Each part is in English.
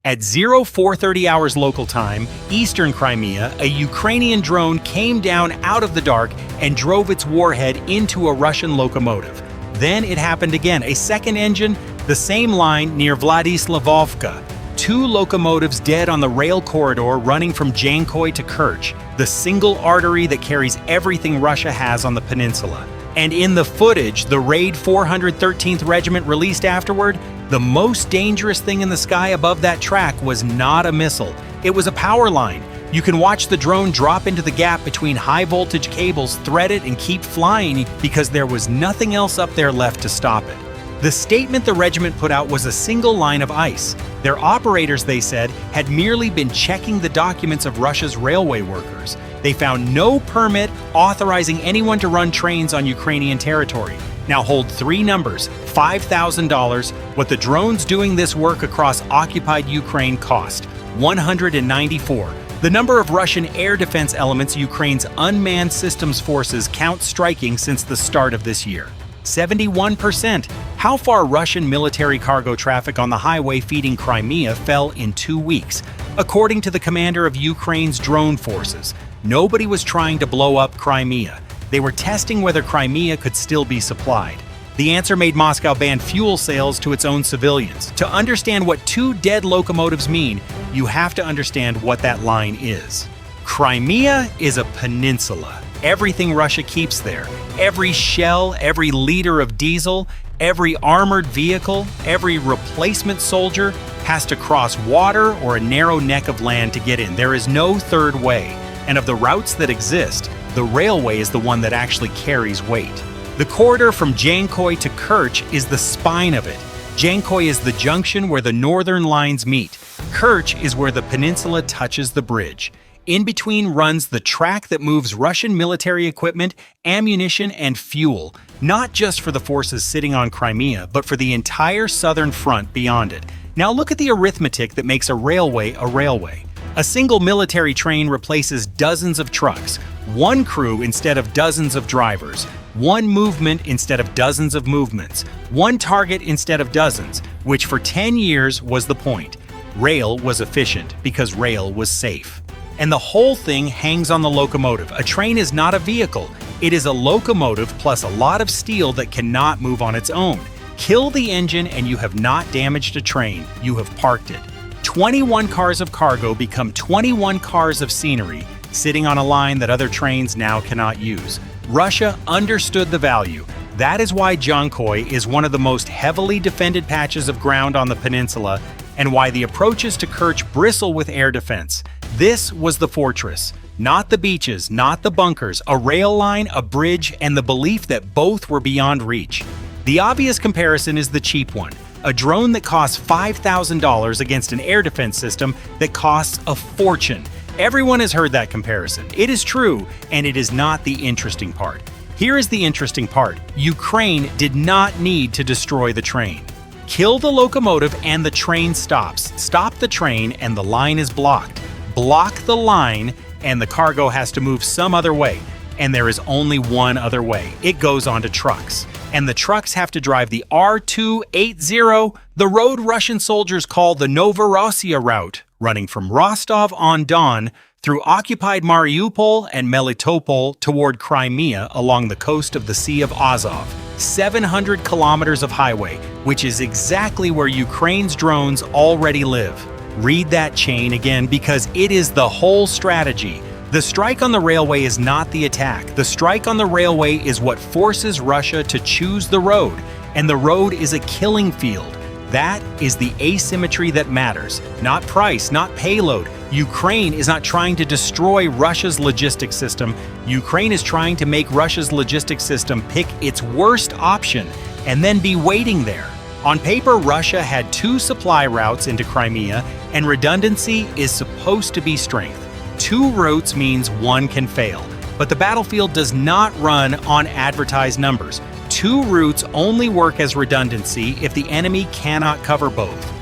At 0430 hours local time, eastern Crimea, a Ukrainian drone came down out of the dark and drove its warhead into a Russian locomotive. Then it happened again, a second engine, the same line near Vladyslavovka. 2 locomotives dead on the rail corridor running from Dzhankoi to Kerch, the single artery that carries everything Russia has on the peninsula. And in the footage the Raid 413th Regiment released afterward, the most dangerous thing in the sky above that track was not a missile. It was a power line. You can watch the drone drop into the gap between high-voltage cables, thread it, and keep flying because there was nothing else up there left to stop it. The statement the regiment put out was a single line of ice. Their operators, they said, had merely been checking the documents of Russia's railway workers. They found no permit authorizing anyone to run trains on Ukrainian territory. Now hold 3 numbers: $5,000. What the drones doing this work across occupied Ukraine cost: $194. The number of Russian air defense elements Ukraine's unmanned systems forces count striking since the start of this year: 71%. How far Russian military cargo traffic on the highway feeding Crimea fell in 2 weeks. According to the commander of Ukraine's drone forces, nobody was trying to blow up Crimea. They were testing whether Crimea could still be supplied. The answer made Moscow ban fuel sales to its own civilians. To understand what 2 dead locomotives mean, you have to understand what that line is. Crimea is a peninsula. Everything Russia keeps there, every shell, every liter of diesel, every armored vehicle, every replacement soldier has to cross water or a narrow neck of land to get in. There is no third way. And of the routes that exist, the railway is the one that actually carries weight. The corridor from Dzhankoi to Kerch is the spine of it. Dzhankoi is the junction where the northern lines meet. Kerch is where the peninsula touches the bridge. In between runs the track that moves Russian military equipment, ammunition, and fuel, not just for the forces sitting on Crimea, but for the entire southern front beyond it. Now look at the arithmetic that makes a railway a railway. A single military train replaces dozens of trucks, 1 crew instead of dozens of drivers, 1 movement instead of dozens of movements, 1 target instead of dozens, which for 10 years was the point. Rail was efficient because rail was safe. And the whole thing hangs on the locomotive. A train is not a vehicle. It is a locomotive plus a lot of steel that cannot move on its own. Kill the engine and you have not damaged a train. You have parked it. 21 cars of cargo become 21 cars of scenery, sitting on a line that other trains now cannot use. Russia understood the value. That is why Dzhankoi is one of the most heavily defended patches of ground on the peninsula, and why the approaches to Kerch bristle with air defense. This was the fortress, not the beaches, not the bunkers, a rail line, a bridge, and the belief that both were beyond reach. The obvious comparison is the cheap one. A drone that costs $5,000 against an air defense system that costs a fortune. Everyone has heard that comparison. It is true, and it is not the interesting part. Here is the interesting part. Ukraine did not need to destroy the train. Kill the locomotive and the train stops. Stop the train and the line is blocked. Block the line and the cargo has to move some other way. And there is only one other way. It goes onto trucks. And the trucks have to drive the R280, the road Russian soldiers call the Novorossiya route, running from Rostov-on-Don through occupied Mariupol and Melitopol toward Crimea along the coast of the Sea of Azov. 700 kilometers of highway, which is exactly where Ukraine's drones already live. Read that chain again because it is the whole strategy. The strike on the railway is not the attack. The strike on the railway is what forces Russia to choose the road, and the road is a killing field. That is the asymmetry that matters, not price, not payload. Ukraine is not trying to destroy Russia's logistics system. Ukraine is trying to make Russia's logistics system pick its worst option and then be waiting there. On paper, Russia had 2 supply routes into Crimea, and redundancy is supposed to be strength. 2 routes means 1 can fail, but the battlefield does not run on advertised numbers. 2 routes only work as redundancy if the enemy cannot cover both.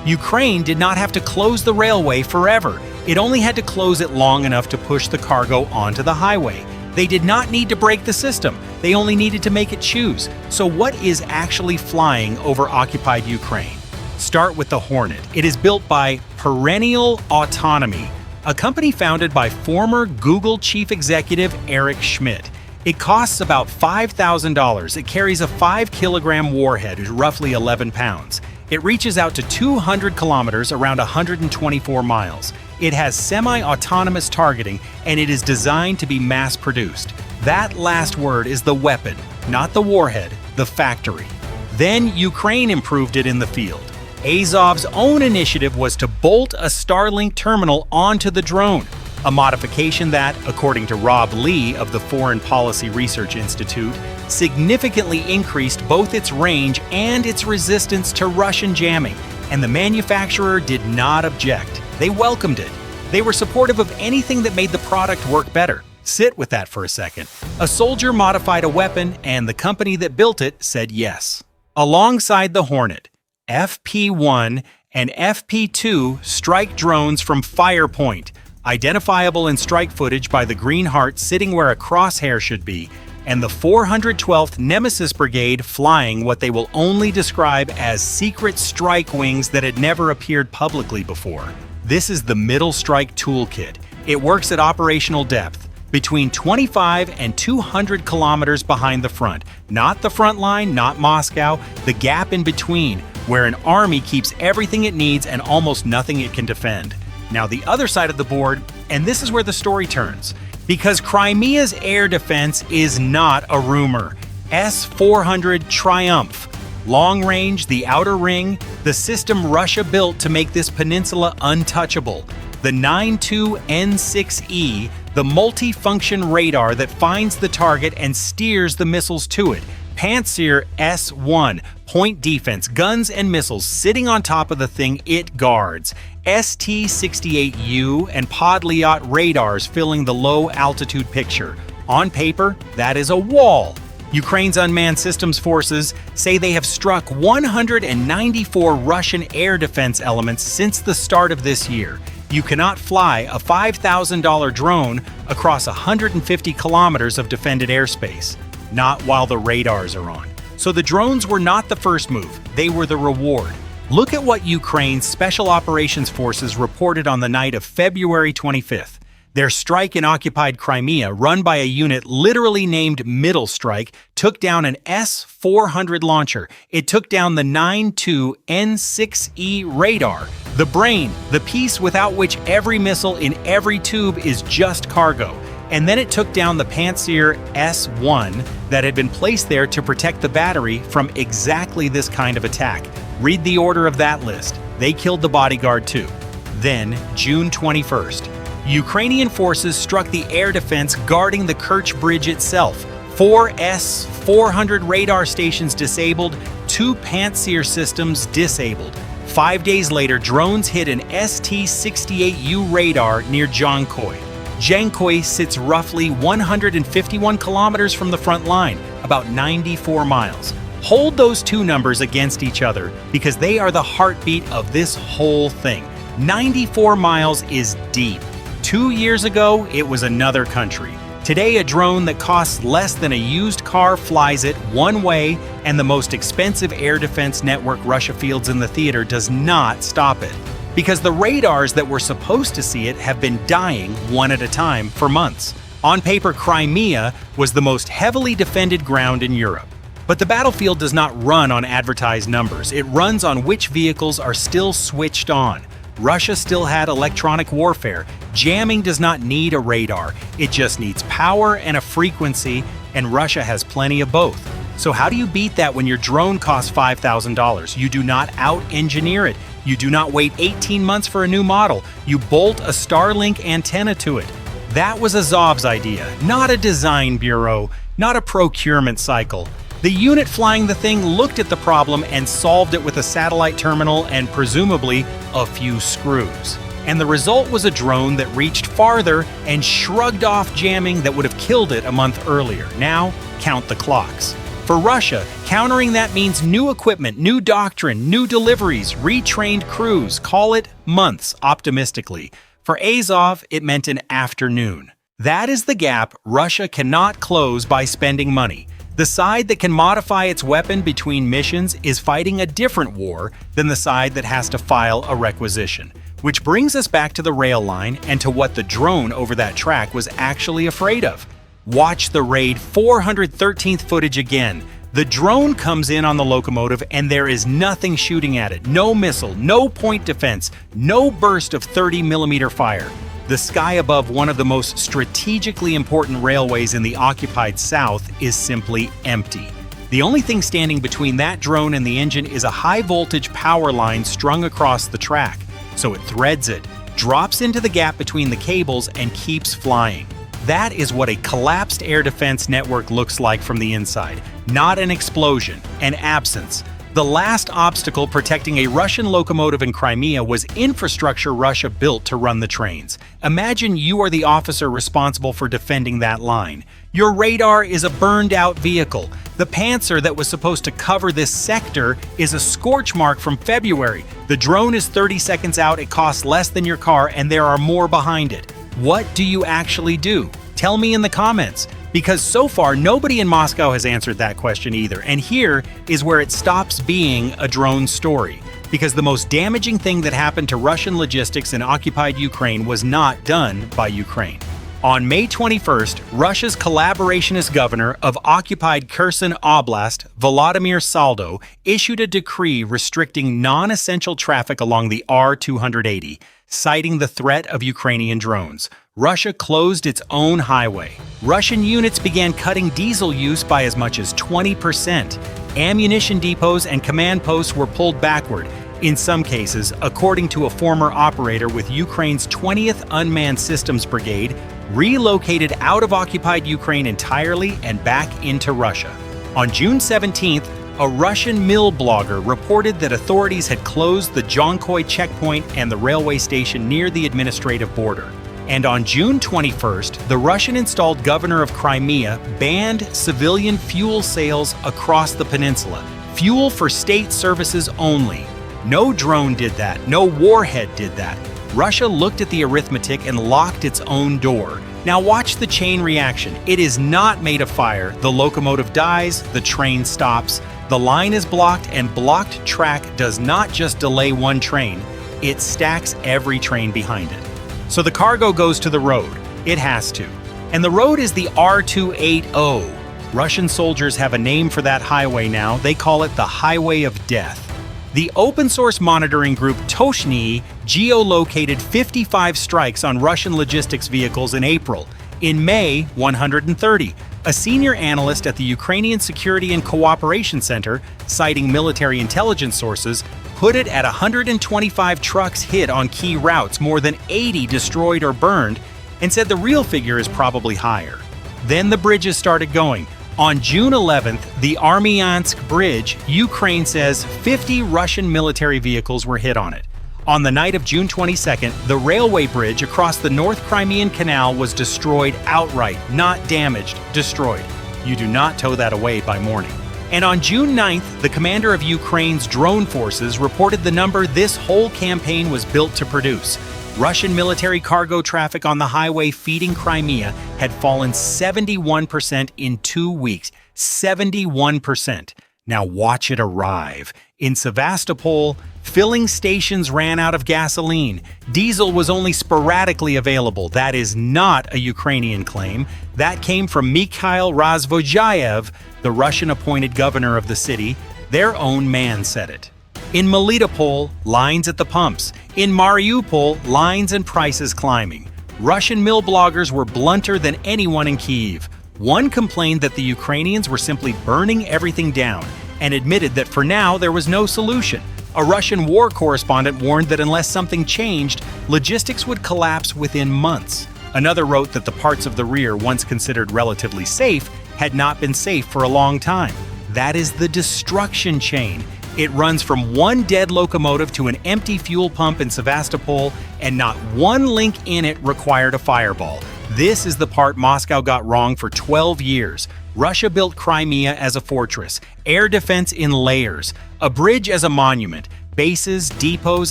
Ukraine did not have to close the railway forever. It only had to close it long enough to push the cargo onto the highway. They did not need to break the system. They only needed to make it choose. So what is actually flying over occupied Ukraine? Start with the Hornet. It is built by Perennial Autonomy, a company founded by former Google chief executive Eric Schmidt. It costs about $5,000. It carries a 5-kilogram warhead, roughly 11 pounds. It reaches out to 200 kilometers, around 124 miles. It has semi-autonomous targeting, and it is designed to be mass-produced. That last word is the weapon, not the warhead, the factory. Then Ukraine improved it in the field. Azov's own initiative was to bolt a Starlink terminal onto the drone, a modification that, according to Rob Lee of the Foreign Policy Research Institute, significantly increased both its range and its resistance to Russian jamming, and the manufacturer did not object. They welcomed it. They were supportive of anything that made the product work better. Sit with that for a second. A soldier modified a weapon, and the company that built it said yes. Alongside the Hornet, FP-1 and FP-2 strike drones from Firepoint, identifiable in strike footage by the green heart sitting where a crosshair should be, and the 412th Nemesis Brigade flying what they will only describe as secret strike wings that had never appeared publicly before. This is the Middle Strike Toolkit. It works at operational depth, between 25 and 200 kilometers behind the front. Not the front line, not Moscow, the gap in between, where an army keeps everything it needs and almost nothing it can defend. Now the other side of the board, and this is where the story turns, because Crimea's air defense is not a rumor. S-400 Triumf. Long range, the outer ring, the system Russia built to make this peninsula untouchable. The 92N6E, the multifunction radar that finds the target and steers the missiles to it. Pantsir S-1, point defense, guns and missiles sitting on top of the thing it guards. ST-68U and Podlyot radars filling the low-altitude picture. On paper, that is a wall. Ukraine's unmanned systems forces say they have struck 194 Russian air defense elements since the start of this year. You cannot fly a $5,000 drone across 150 kilometers of defended airspace. Not while the radars are on. So the drones were not the first move, they were the reward. Look at what Ukraine's Special Operations Forces reported on the night of February 25th. Their strike in occupied Crimea, run by a unit literally named Middle Strike, took down an S-400 launcher. It took down the 92N6E radar, the brain, the piece without which every missile in every tube is just cargo. And then it took down the Pantsir S-1 that had been placed there to protect the battery from exactly this kind of attack. Read the order of that list. They killed the bodyguard too. Then, June 21st, Ukrainian forces struck the air defense guarding the Kerch bridge itself. 4 S-400 radar stations disabled, 2 Pantsir systems disabled. 5 days later, drones hit an ST-68U radar near Dzhankoi. Dzhankoi sits roughly 151 kilometers from the front line, about 94 miles. Hold those two numbers against each other because they are the heartbeat of this whole thing. 94 miles is deep. 2 years ago, it was another country. Today, a drone that costs less than a used car flies it one way, and the most expensive air defense network Russia fields in the theater does not stop it. Because the radars that were supposed to see it have been dying one at a time for months. On paper, Crimea was the most heavily defended ground in Europe. But the battlefield does not run on advertised numbers. It runs on which vehicles are still switched on. Russia still had electronic warfare. Jamming does not need a radar. It just needs power and a frequency, and Russia has plenty of both. So how do you beat that when your drone costs $5,000? You do not out-engineer it. You do not wait 18 months for a new model. You bolt a Starlink antenna to it. That was Azov's idea, not a design bureau, not a procurement cycle. The unit flying the thing looked at the problem and solved it with a satellite terminal and presumably a few screws. And the result was a drone that reached farther and shrugged off jamming that would have killed it a month earlier. Now, count the clocks. For Russia, countering that means new equipment, new doctrine, new deliveries, retrained crews. Call it months, optimistically. For Azov, it meant an afternoon. That is the gap Russia cannot close by spending money. The side that can modify its weapon between missions is fighting a different war than the side that has to file a requisition. Which brings us back to the rail line and to what the drone over that track was actually afraid of. Watch the Raid 413th footage again. The drone comes in on the locomotive and there is nothing shooting at it. No missile, no point defense, no burst of 30mm fire. The sky above one of the most strategically important railways in the occupied South is simply empty. The only thing standing between that drone and the engine is a high-voltage power line strung across the track. So it threads it, drops into the gap between the cables, and keeps flying. That is what a collapsed air defense network looks like from the inside. Not an explosion, an absence. The last obstacle protecting a Russian locomotive in Crimea was infrastructure Russia built to run the trains. Imagine you are the officer responsible for defending that line. Your radar is a burned-out vehicle. The Panzer that was supposed to cover this sector is a scorch mark from February. The drone is 30 seconds out, it costs less than your car, and there are more behind it. What do you actually do? Tell me in the comments. Because so far, nobody in Moscow has answered that question either. And here is where it stops being a drone story. Because the most damaging thing that happened to Russian logistics in occupied Ukraine was not done by Ukraine. On May 21st, Russia's collaborationist governor of occupied Kherson Oblast, Volodymyr Saldo, issued a decree restricting non-essential traffic along the R-280, citing the threat of Ukrainian drones. Russia closed its own highway. Russian units began cutting diesel use by as much as 20%. Ammunition depots and command posts were pulled backward, in some cases, according to a former operator with Ukraine's 20th Unmanned Systems Brigade, relocated out of occupied Ukraine entirely and back into Russia. On June 17th, a Russian mill blogger reported that authorities had closed the Dzhankoi checkpoint and the railway station near the administrative border. And on June 21st, the Russian-installed governor of Crimea banned civilian fuel sales across the peninsula. Fuel for state services only. No drone did that. No warhead did that. Russia looked at the arithmetic and locked its own door. Now watch the chain reaction. It is not made of fire. The locomotive dies, the train stops, the line is blocked, and blocked track does not just delay one train, it stacks every train behind it. So the cargo goes to the road. It has to. And the road is the R-280. Russian soldiers have a name for that highway now. They call it the Highway of Death. The open-source monitoring group Toshny geolocated 55 strikes on Russian logistics vehicles in April. In May, 130. A senior analyst at the Ukrainian Security and Cooperation Center, citing military intelligence sources, put it at 125 trucks hit on key routes, more than 80 destroyed or burned, and said the real figure is probably higher. Then the bridges started going. On June 11th, the Armyansk Bridge, Ukraine says 50 Russian military vehicles were hit on it. On the night of June 22nd, the railway bridge across the North Crimean Canal was destroyed outright, not damaged, destroyed. You do not tow that away by morning. And on June 9th, the commander of Ukraine's drone forces reported the number this whole campaign was built to produce. Russian military cargo traffic on the highway feeding Crimea had fallen 71% in 2 weeks. 71%. Now watch it arrive. In Sevastopol, filling stations ran out of gasoline. Diesel was only sporadically available. That is not a Ukrainian claim. That came from Mikhail Razvodjayev, the Russian-appointed governor of the city. Their own man said it. In Melitopol, lines at the pumps. In Mariupol, lines and prices climbing. Russian mill bloggers were blunter than anyone in Kyiv. One complained that the Ukrainians were simply burning everything down and admitted that for now there was no solution. A Russian war correspondent warned that unless something changed, logistics would collapse within months. Another wrote that the parts of the rear once considered relatively safe had not been safe for a long time. That is the destruction chain. It runs from one dead locomotive to an empty fuel pump in Sevastopol, and not one link in it required a fireball. This is the part Moscow got wrong for 12 years. Russia built Crimea as a fortress, air defense in layers, a bridge as a monument, bases, depots,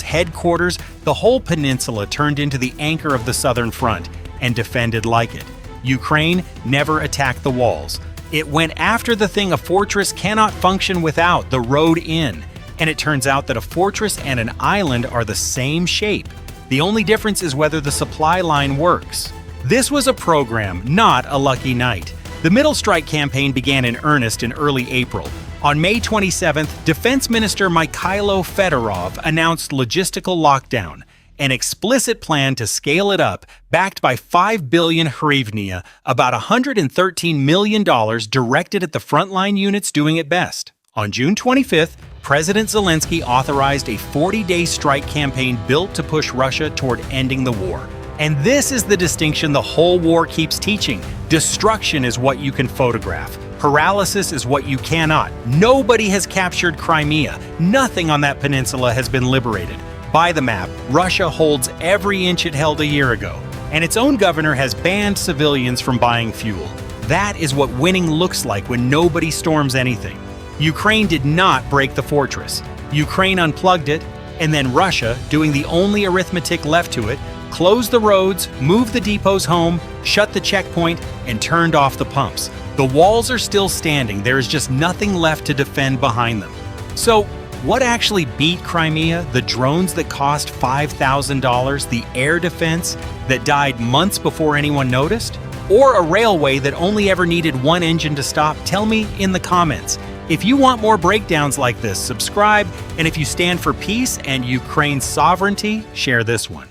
headquarters. The whole peninsula turned into the anchor of the southern front and defended like it. Ukraine never attacked the walls. It went after the thing a fortress cannot function without, the road in. And it turns out that a fortress and an island are the same shape. The only difference is whether the supply line works. This was a program, not a lucky night. The Middle Strike campaign began in earnest in early April. On May 27th, Defense Minister Mikhailo Fedorov announced logistical lockdown, an explicit plan to scale it up, backed by 5 billion hryvnia, about $113 million directed at the frontline units doing it best. On June 25th, President Zelensky authorized a 40-day strike campaign built to push Russia toward ending the war. And this is the distinction the whole war keeps teaching. Destruction is what you can photograph. Paralysis is what you cannot. Nobody has captured Crimea. Nothing on that peninsula has been liberated. By the map, Russia holds every inch it held a year ago, and its own governor has banned civilians from buying fuel. That is what winning looks like when nobody storms anything. Ukraine did not break the fortress. Ukraine unplugged it, and then Russia, doing the only arithmetic left to it, closed the roads, moved the depots home, shut the checkpoint, and turned off the pumps. The walls are still standing. There is just nothing left to defend behind them. So, what actually beat Crimea? The drones that cost $5,000, the air defense that died months before anyone noticed? Or a railway that only ever needed one engine to stop? Tell me in the comments. If you want more breakdowns like this, subscribe, and if you stand for peace and Ukraine's sovereignty, share this one.